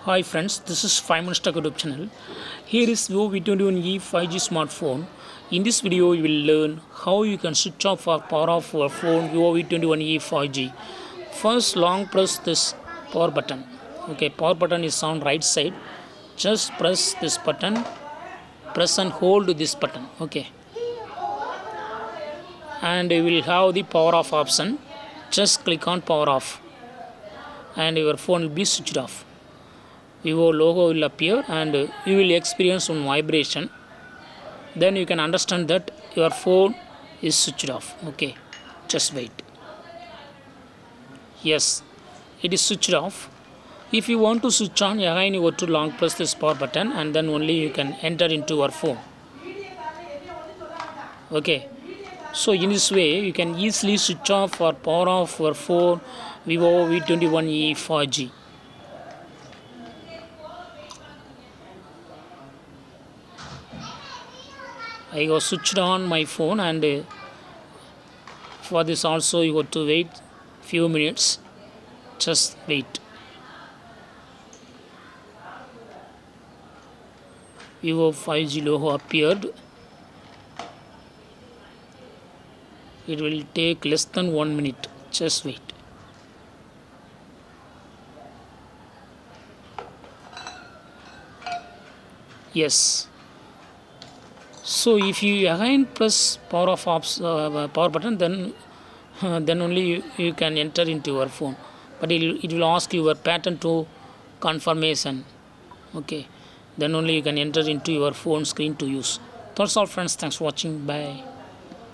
Hi friends, this is 5 Minutes Tech YouTube channel. Here is Vivo V21e 5G smartphone. In this video, you will learn how you can switch off or power off your phone Vivo V21e 5G. First, long press this power button. Okay, power button is on right side. Just press this button, press and hold this button. Okay, and you will have the power off option. Just click on power off, and your phone will be switched off. Vivo logo will appear and you will experience some vibration. Then you can understand that your phone is switched off. Okay, just wait. Yes, it is switched off. If you want to switch on, again you have to long press this power button and then only you can enter into your phone. Okay, so in this way you can easily switch off or power off your phone Vivo V21e 5G. I have switched on my phone, and for this also you have to wait few minutes. Just wait. Vivo 5G logo appeared. It will take less than 1 minute. Just wait. Yes. So if you again press power power button, then then only you can enter into your phone. But it will ask your pattern to confirmation. Okay, then only you can enter into your phone screen to use. That's all, friends. Thanks for watching. Bye.